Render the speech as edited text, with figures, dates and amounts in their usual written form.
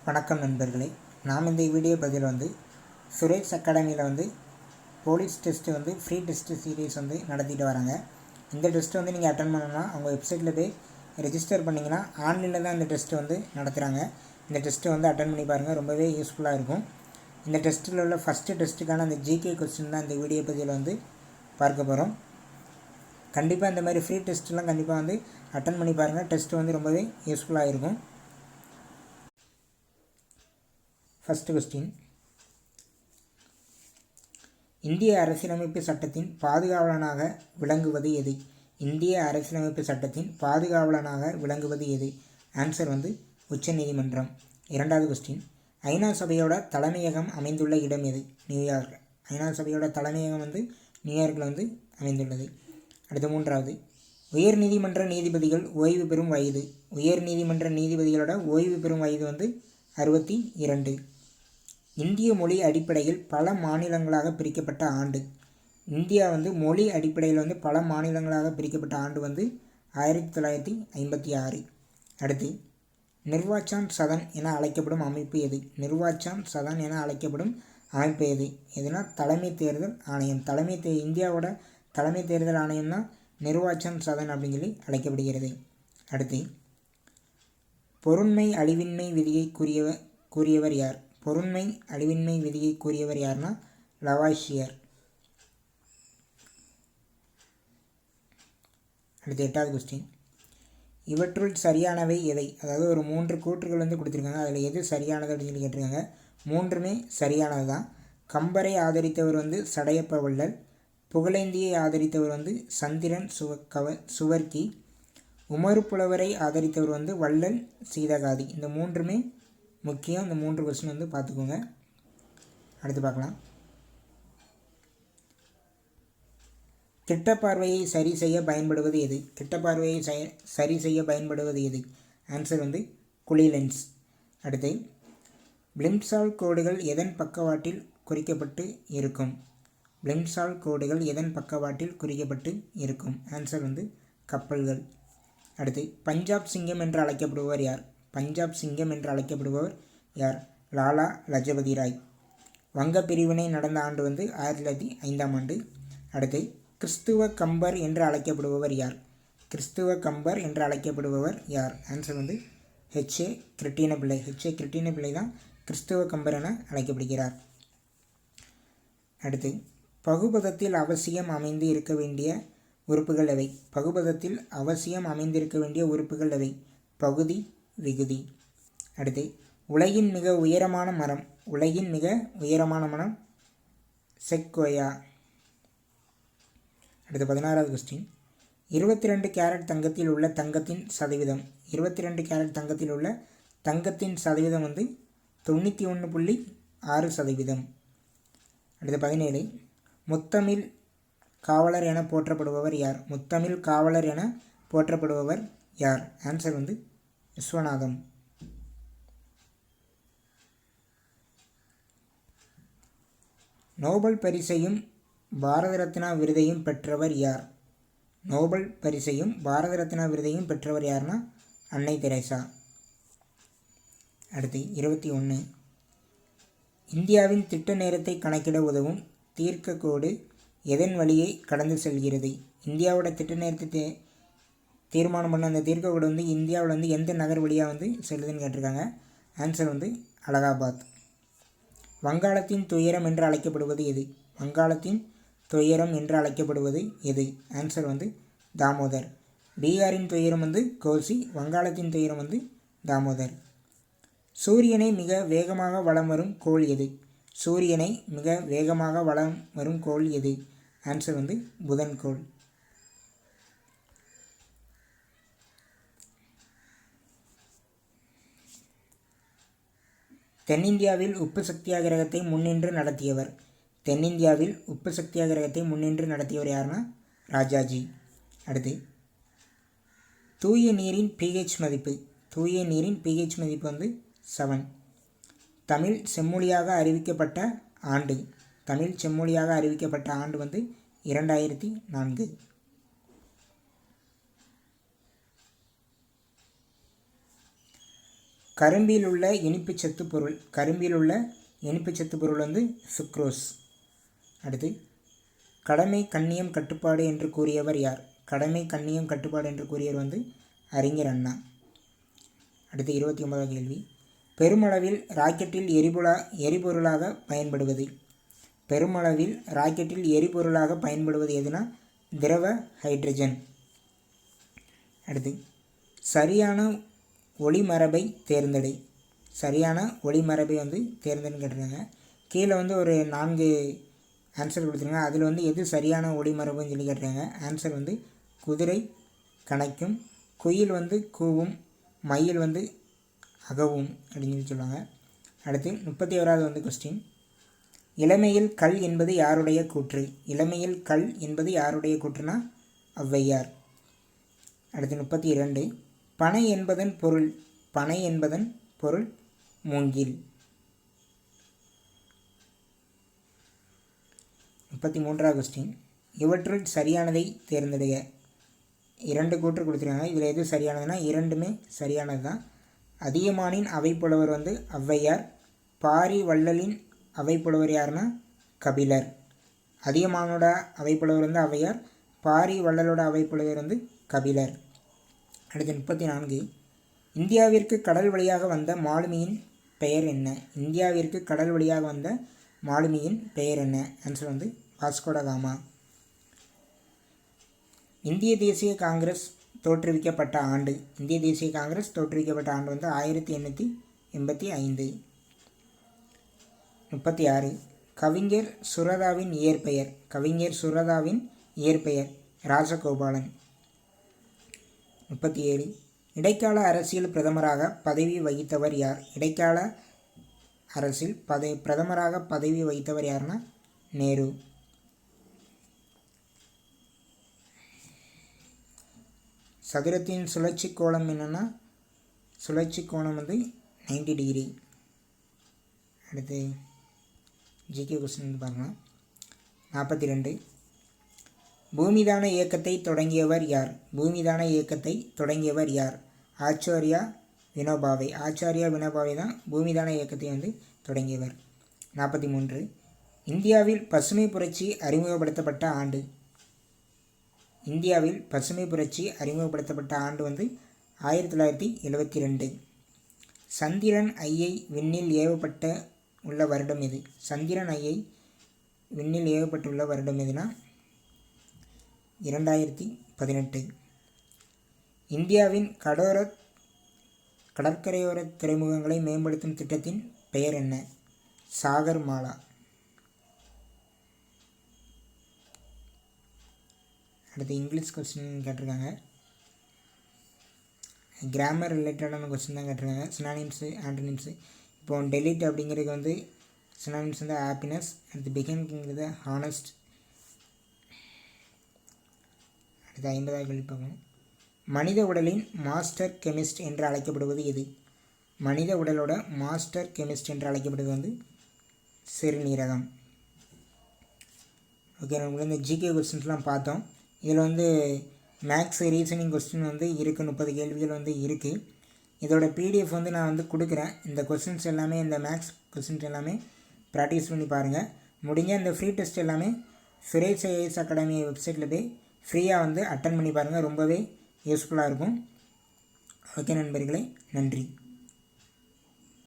வணக்கம் நண்பர்களே. நாம் இந்த வீடியோ பதிவில் சுரேஷ் அகாடமியில் police test free test series நடத்திட்டு வராங்க. இந்த டெஸ்ட்டு நீங்கள் அட்டன் பண்ணணும்னா அவங்க வெப்சைட்டில் போய் ரெஜிஸ்டர் பண்ணிங்கன்னா ஆன்லைனில் தான் இந்த டெஸ்ட்டு நடத்துகிறாங்க. இந்த டெஸ்ட்டு அட்டன் பண்ணி பாருங்கள், ரொம்பவே யூஸ்ஃபுல்லாக இருக்கும். இந்த டெஸ்ட்டில் உள்ள ஃபஸ்ட்டு டெஸ்ட்டுக்கான அந்த ஜிகே கொஸ்டின் தான் இந்த வீடியோ பதிவில் பார்க்க போகிறோம். கண்டிப்பாக இந்த மாதிரி ஃப்ரீ டெஸ்ட்லாம் கண்டிப்பாக அட்டன் பண்ணி பாருங்கள். டெஸ்ட்டு ரொம்பவே யூஸ்ஃபுல்லாக இருக்கும். ஃபர்ஸ்ட் கொஸ்டின், இந்திய அரசியலமைப்பு சட்டத்தின் பாதுகாவலனாக விளங்குவது எது? இந்திய அரசியலமைப்பு சட்டத்தின் பாதுகாவலனாக விளங்குவது எது? ஆன்சர் உச்சநீதிமன்றம். இரண்டாவது கொஸ்டின், ஐநா சபையோட தலைமையகம் அமைந்துள்ள இடம் எது? நியூயார்க். ஐநா சபையோட தலைமையகம் நியூயார்க்கில் அமைந்துள்ளது. அடுத்த மூன்றாவது, உயர்நீதிமன்ற நீதிபதிகள் ஓய்வு பெறும் வயது. உயர்நீதிமன்ற நீதிபதிகளோட ஓய்வு பெறும் வயது 62. இந்திய மொழி அடிப்படையில் பல மாநிலங்களாக பிரிக்கப்பட்ட ஆண்டு. இந்தியா மொழி அடிப்படையில் பல மாநிலங்களாக பிரிக்கப்பட்ட ஆண்டு 1956. அடுத்து, நிர்வாச்சான் சதன் என அழைக்கப்படும் அமைப்பு எது? நிர்வாச்சான் சதன் என அழைக்கப்படும் அமைப்பு எது? எதுனா தலைமை தேர்தல் ஆணையம். இந்தியாவோட தலைமை தேர்தல் ஆணையம் தான் நிர்வாச்சான் சதன் அப்படின்னு சொல்லி அழைக்கப்படுகிறது. அடுத்து, பொருண்மை அழிவின்மை விதியை கூறியவர் யார்? பொருண்மை அழிவின்மை விதியை கூறியவர் யார்னா லவாய்ஷியர். அடுத்து எட்டாவது கொஸ்டின், இவற்றுள் சரியானவை எதை? அதாவது ஒரு 3 கூற்றுகள் கொடுத்துருக்காங்க. அதில் எது சரியானது அப்படின்னு சொல்லி கேட்டிருக்காங்க. 3மே சரியானது தான். கம்பரை ஆதரித்தவர் சடையப்ப வள்ளல். புகழேந்தியை ஆதரித்தவர் சந்திரன் சுவர்க்கி. உமறு புலவரை ஆதரித்தவர் வள்ளல் சீதகாதி. இந்த 3மே முக்கியம். இந்த 3 கொஸ்டின் பார்த்துக்கோங்க. அடுத்து பார்க்கலாம். கிட்டப்பார்வையை சரி செய்ய பயன்படுவது எது? கிட்டப்பார்வையை சரி செய்ய பயன்படுவது எது? ஆன்சர் குழி லென்ஸ். அடுத்து, பிளிம்சால் கோடுகள் எதன் பக்கவாட்டில் குறிக்கப்பட்டு இருக்கும்? பிளிம்சால் கோடுகள் எதன் பக்கவாட்டில் குறிக்கப்பட்டு இருக்கும்? ஆன்சர் கப்பல்கள். அடுத்து, பஞ்சாப் சிங்கம் என்று அழைக்கப்படுபவர் யார்? பஞ்சாப் சிங்கம் என்று அழைக்கப்படுபவர் யார்? லாலா லஜபதி ராய். வங்க பிரிவினை நடந்த ஆண்டு 1905. அடுத்து, கிறிஸ்துவ கம்பர் என்று அழைக்கப்படுபவர் யார்? கிறிஸ்துவ கம்பர் என்று அழைக்கப்படுபவர் யார்? Answer H.A. Krishnapillai. H.A. Krishnapillai தான் கிறிஸ்துவ கம்பர் என அழைக்கப்படுகிறார். அடுத்து, பகுபதத்தில் அவசியம் அமைந்து இருக்க வேண்டிய உறுப்புகள் எவை? பகுபதத்தில் அவசியம் அமைந்திருக்க வேண்டிய உறுப்புகள் எவை? பகுதி, விகுதி. அடுத்து, உலகின் மிக உயரமான மரம். உலகின் மிக உயரமான மரம் செக்கோயா. அடுத்து 16வது கொஸ்டின், 22 கேரட் தங்கத்தில் உள்ள தங்கத்தின் சதவீதம். 22 கேரட் தங்கத்தில் உள்ள தங்கத்தின் சதவீதம் 91.6%. அடுத்து 17, முத்தமிழ் காவலர் என போற்றப்படுபவர் யார்? முத்தமிழ் காவலர் என போற்றப்படுபவர் யார்? ஆன்சர் விஸ்வநாதம். நோபல் பரிசையும் பாரத ரத்னா விருதையும் பெற்றவர் யார்? நோபல் பரிசையும் பாரத ரத்னா விருதையும் பெற்றவர் யார்னா அன்னை தெரேசா. அடுத்து 21, இந்தியாவின் திட்ட நேரத்தை கணக்கிட உதவும் தீர்க்கக்கோடு எதன் வழியை கடந்து செல்கிறது? இந்தியாவோட திட்ட நேரத்தை தீர்மானம் பண்ண அந்த தீர்க்கக்கோடு இந்தியாவில் எந்த நகர் வழியாக செல்லுதுன்னு கேட்டிருக்காங்க. ஆன்சர் அலகாபாத். வங்காளத்தின் துயரம் என்று அழைக்கப்படுவது எது? வங்காளத்தின் துயரம் என்று அழைக்கப்படுவது எது? ஆன்சர் தாமோதர். பீகாரின் துயரம் கோசி. வங்காளத்தின் துயரம் தாமோதர். சூரியனை மிக வேகமாக வலம் வரும் கோள் எது? சூரியனை மிக வேகமாக வலம் வரும் கோள் எது? ஆன்சர் புதன் கோள். தென்னிந்தியாவில் உப்பு சத்தியாகிரகத்தை முன்னின்று நடத்தியவர். தென்னிந்தியாவில் உப்பு சத்தியாகிரகத்தை முன்னின்று நடத்தியவர் யாருன்னா ராஜாஜி. அடுத்து, தூய நீரின் pH மதிப்பு. தூய நீரின் pH மதிப்பு 7. தமிழ் செம்மொழியாக அறிவிக்கப்பட்ட ஆண்டு. தமிழ் செம்மொழியாக அறிவிக்கப்பட்ட ஆண்டு 2004. கரும்பில் உள்ள இனிப்புச்சத்து பொருள், கரும்பில் உள்ள இனிப்புச்சத்து பொருள் வந்து சுக்ரோஸ். அடுத்து கடமை கண்ணியம் கட்டுப்பாடு என்று கூறியவர் யார்? கடமை கண்ணியம் கட்டுப்பாடு என்று கூறியவர் வந்து அறிஞர் அண்ணா. அடுத்து 29வது கேள்வி, பெருமளவில் ராக்கெட்டில் எரிபொருளாக பயன்படுவது. பெருமளவில் ராக்கெட்டில் எரிபொருளாக பயன்படுவது எதுனா திரவ ஹைட்ரஜன். அடுத்து சரியான ஒளிமரபை தேர்ந்தெடு. சரியான ஒளிமரபை வந்து தேர்ந்தெடுன்னு கேட்டிருக்காங்க. கீழே வந்து ஒரு 4 ஆன்சர் கொடுத்துருங்க. அதில் வந்து எது சரியான ஒளிமரபுன்னு சொல்லி கேட்டிருக்காங்க. ஆன்சர் வந்து குதிரை கணைக்கும், குயில் வந்து கூவும், மயில் வந்து அகவும் அப்படின்னு சொல்லி சொல்லுவாங்க. அடுத்து 31வது வந்து கொஸ்டின், இளமையில் கல் என்பது யாருடைய கூற்று? இளமையில் கல் என்பது யாருடைய கூற்றுனா ஔவையார். அடுத்து 32, பனை என்பதன் பொருள். பனை என்பதன் பொருள் மூங்கில். 33வது கொஸ்டின், இவற்றுள் சரியானதை தேர்ந்தெடுக. 2 கூற்று கொடுத்துருக்காங்க. இதில் எது சரியானதுன்னா இரண்டுமே சரியானது தான். அதியமானின் அவைப்புலவர் வந்து ஔவையார். பாரி வள்ளலின் அவைப்புலவர் யாருன்னா கபிலர். அதியமானோட அவைப்புலவர் வந்து ஔவையார், பாரி வள்ளலோட அவைப்புலவர் வந்து கபிலர். அடுத்து 34, இந்தியாவிற்கு கடல் வழியாக வந்த மாலுமியின் பெயர் என்ன? இந்தியாவிற்கு கடல் வழியாக வந்த மாலுமியின் பெயர் என்ன? ஆன்சர் வந்து வாஸ்கோட காமா. இந்திய தேசிய காங்கிரஸ் தோற்றுவிக்கப்பட்ட ஆண்டு. இந்திய தேசிய காங்கிரஸ் தோற்றுவிக்கப்பட்ட ஆண்டு வந்து 1885. 36, கவிஞர் சுரதாவின் இயற்பெயர். கவிஞர் சுரதாவின் இயற்பெயர் ராஜகோபாலன். 37, இடைக்கால அரசியல் பிரதமராக பதவி வகித்தவர் யார்? இடைக்கால அரசில் பிரதமராக பதவி வகித்தவர் யாருன்னா நேரு. சதுரத்தின் சுழற்சி கோணம் என்னென்னா சுழற்சி கோணம் வந்து 90 டிகிரி. அடுத்து ஜிகே கொஸ்டின் பாருங்கள். 42, பூமிதான இயக்கத்தை தொடங்கியவர் யார்? பூமிதான இயக்கத்தை தொடங்கியவர் யார்? ஆச்சாரியா வினோபாவே. ஆச்சாரியா வினோபாவே தான் பூமிதான இயக்கத்தை வந்து தொடங்கியவர். 43, இந்தியாவில் பசுமை புரட்சி அறிமுகப்படுத்தப்பட்ட ஆண்டு. இந்தியாவில் பசுமை புரட்சி அறிமுகப்படுத்தப்பட்ட ஆண்டு வந்து 1972. சந்திரன் ஐயை விண்ணில் ஏவப்பட்ட உள்ள வருடம் எது? சந்திரன் ஐயை விண்ணில் ஏவப்பட்டுள்ள வருடம் எதுனா 2018. இந்தியாவின் கடற்கரையோர துறைமுகங்களை மேம்படுத்தும் திட்டத்தின் பெயர் என்ன? சாகர் மாலா. அடுத்து இங்கிலீஷ் கொஸ்டின் கேட்டிருக்காங்க. கிராமர் ரிலேட்டடான கொஸ்டின் தான் கேட்டிருக்காங்க. சினானிம்ஸு ஆன்டனிம்ஸு. இப்போ டெலிட் அப்படிங்கிறது வந்து சினானிம்ஸ் வந்து ஹாப்பினஸ். அடுத்து பிகின்ங்கிறது ஹானஸ்ட். அடுத்து 50வது கேள்வி பார்க்கணும். மனித உடலின் மாஸ்டர் கெமிஸ்ட் என்று அழைக்கப்படுவது எது? மனித உடலோட மாஸ்டர் கெமிஸ்ட் என்று அழைக்கப்படுவது வந்து சிறுநீரகம். ஓகே, நம்ம இந்த ஜிகே கொஸ்டின்ஸ்லாம் பார்த்தோம். இதில் வந்து மேக்ஸ் ரீசனிங் கொஸ்டின் வந்து இருக்குது, 30 கேள்விகள் வந்து இருக்குது. இதோட பிடிஎஃப் வந்து நான் வந்து கொடுக்குறேன். இந்த கொஸ்டின்ஸ் எல்லாமே, இந்த மேக்ஸ் கொஸ்டின்ஸ் எல்லாமே ப்ராக்டிஸ் பண்ணி பாருங்கள். முடிஞ்ச இந்த ஃப்ரீ டெஸ்ட் எல்லாமே சுரேஷ் ஐஏஎஸ் அகாடமி வெப்சைட்டில் போய் ஃப்ரீயாக வந்து அட்டன் பண்ணி பாருங்கள். ரொம்பவே யூஸ்ஃபுல்லாக இருக்கும். ஓகே நண்பர்களே, நன்றி.